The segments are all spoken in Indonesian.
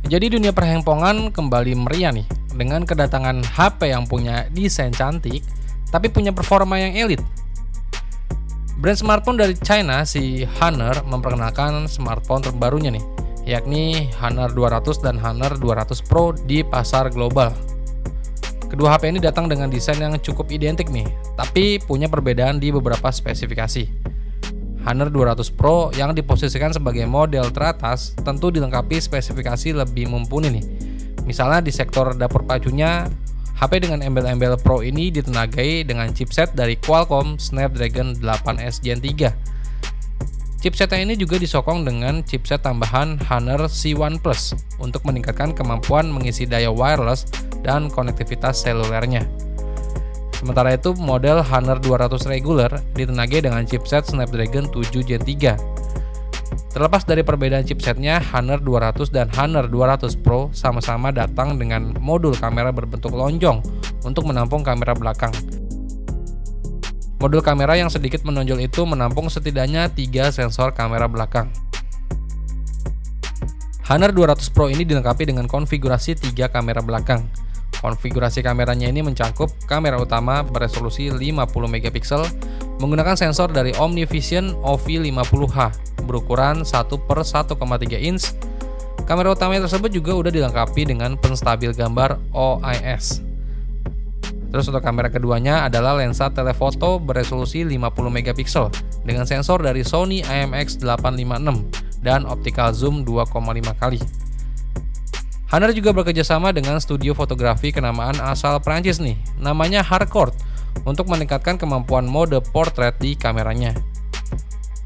Jadi dunia perhandphonean kembali meriah nih dengan kedatangan HP yang punya desain cantik tapi punya performa yang elit. Brand smartphone dari China si Honor memperkenalkan smartphone terbarunya nih, yakni Honor 200 dan Honor 200 Pro di pasar global. Kedua HP ini datang dengan desain yang cukup identik nih, tapi punya perbedaan di beberapa spesifikasi. Honor 200 Pro yang diposisikan sebagai model teratas tentu dilengkapi spesifikasi lebih mumpuni nih. Misalnya di sektor dapur pacunya, HP dengan embel-embel Pro ini ditenagai dengan chipset dari Qualcomm Snapdragon 8S Gen 3. Chipsetnya ini juga disokong dengan chipset tambahan Honor C1 Plus untuk meningkatkan kemampuan mengisi daya wireless dan konektivitas selulernya. Sementara itu, model Honor 200 regular ditenagai dengan chipset Snapdragon 7 Gen 3. Terlepas dari perbedaan chipsetnya, Honor 200 dan Honor 200 Pro sama-sama datang dengan modul kamera berbentuk lonjong untuk menampung kamera belakang. Modul kamera yang sedikit menonjol itu menampung setidaknya 3 sensor kamera belakang. Honor 200 Pro ini dilengkapi dengan konfigurasi 3 kamera belakang. Konfigurasi kameranya ini mencakup kamera utama beresolusi 50 MP menggunakan sensor dari OmniVision OV50H berukuran 1/1,3 inch. Kamera utama tersebut juga udah dilengkapi dengan penstabil gambar OIS. Terus untuk kamera keduanya adalah lensa telefoto beresolusi 50 MP dengan sensor dari Sony IMX856 dan optical zoom 2,5 kali. Honor juga bekerjasama dengan studio fotografi kenamaan asal Prancis nih, namanya Harcourt, untuk meningkatkan kemampuan mode portrait di kameranya.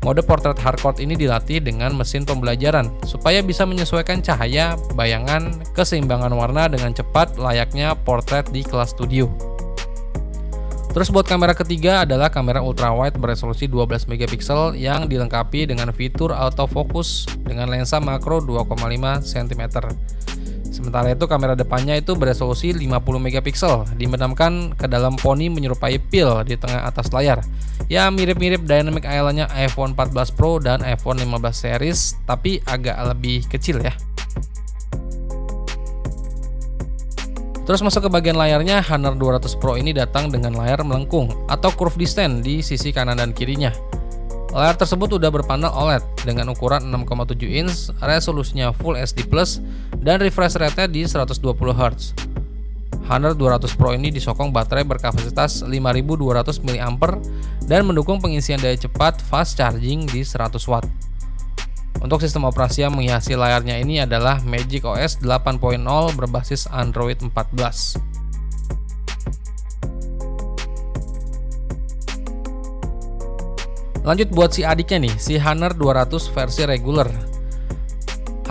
Mode portrait Harcourt ini dilatih dengan mesin pembelajaran supaya bisa menyesuaikan cahaya, bayangan, keseimbangan warna dengan cepat layaknya portrait di kelas studio. Terus buat kamera ketiga adalah kamera ultrawide beresolusi 12 MP yang dilengkapi dengan fitur autofocus dengan lensa makro 2,5 cm. Sementara itu kamera depannya itu beresolusi 50 MP, dibenamkan ke dalam poni menyerupai pil di tengah atas layar. Ya mirip-mirip dynamic island-nya iPhone 14 Pro dan iPhone 15 series, tapi agak lebih kecil ya. Terus masuk ke bagian layarnya, Honor 200 Pro ini datang dengan layar melengkung atau curved distant di sisi kanan dan kirinya. Layar tersebut udah berpanel OLED dengan ukuran 6,7 inch, resolusinya Full HD+, dan refresh rate-nya di 120 Hz. Honor 200 Pro ini disokong baterai berkapasitas 5200 mAh dan mendukung pengisian daya cepat fast charging di 100 Watt. Untuk sistem operasi yang menghiasi layarnya ini adalah Magic OS 8.0 berbasis Android 14. Lanjut buat si adiknya nih, si Honor 200 versi regular.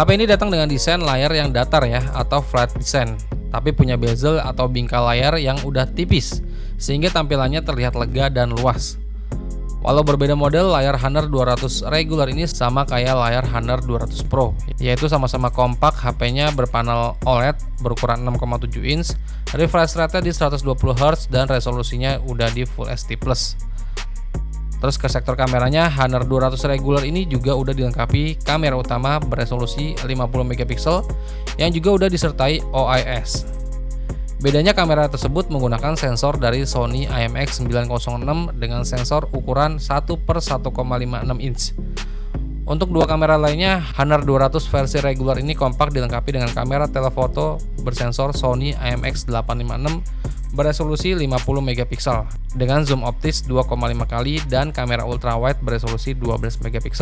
HP ini datang dengan desain layar yang datar ya, atau flat design, tapi punya bezel atau bingkai layar yang udah tipis, sehingga tampilannya terlihat lega dan luas. Walau berbeda model, layar Honor 200 regular ini sama kayak layar Honor 200 Pro, yaitu sama-sama kompak, HP-nya berpanel OLED berukuran 6,7 inch, refresh rate-nya di 120 Hz dan resolusinya udah di Full HD+. Terus ke sektor kameranya, Honor 200 regular ini juga udah dilengkapi kamera utama beresolusi 50 MP yang juga udah disertai OIS. Bedanya kamera tersebut menggunakan sensor dari Sony IMX906 dengan sensor ukuran 1/1,56 inch. Untuk dua kamera lainnya, Honor 200 versi regular ini kompak dilengkapi dengan kamera telefoto bersensor Sony IMX856 beresolusi 50 MP dengan zoom optis 2,5 kali dan kamera ultrawide beresolusi 12 MP.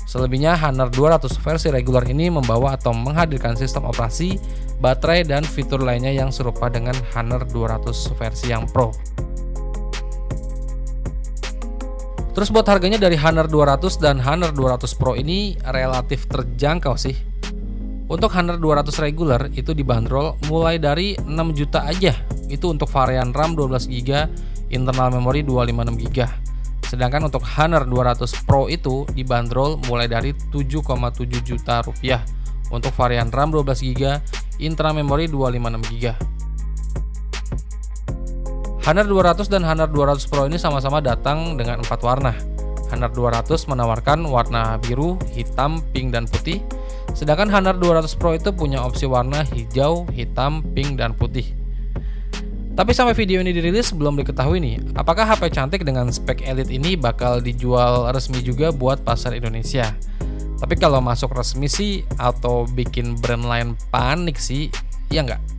Selebihnya, Honor 200 versi regular ini membawa atau menghadirkan sistem operasi, baterai, dan fitur lainnya yang serupa dengan Honor 200 versi yang Pro. Terus buat harganya dari Honor 200 dan Honor 200 Pro ini relatif terjangkau sih. Untuk Honor 200 regular itu dibanderol mulai dari 6 juta aja. Itu untuk varian RAM 12GB, internal memori 256GB. Sedangkan untuk Honor 200 Pro itu dibanderol mulai dari 7,7 juta rupiah untuk varian RAM 12GB, internal memori 256GB. Honor 200 dan Honor 200 Pro ini sama-sama datang dengan 4 warna. Honor 200 menawarkan warna biru, hitam, pink, dan putih. Sedangkan Honor 200 Pro itu punya opsi warna hijau, hitam, pink, dan putih. Tapi sampai video ini dirilis belum diketahui nih, apakah HP cantik dengan spek Elite ini bakal dijual resmi juga buat pasar Indonesia. Tapi kalau masuk resmi sih atau bikin brand lain panik sih, ya nggak?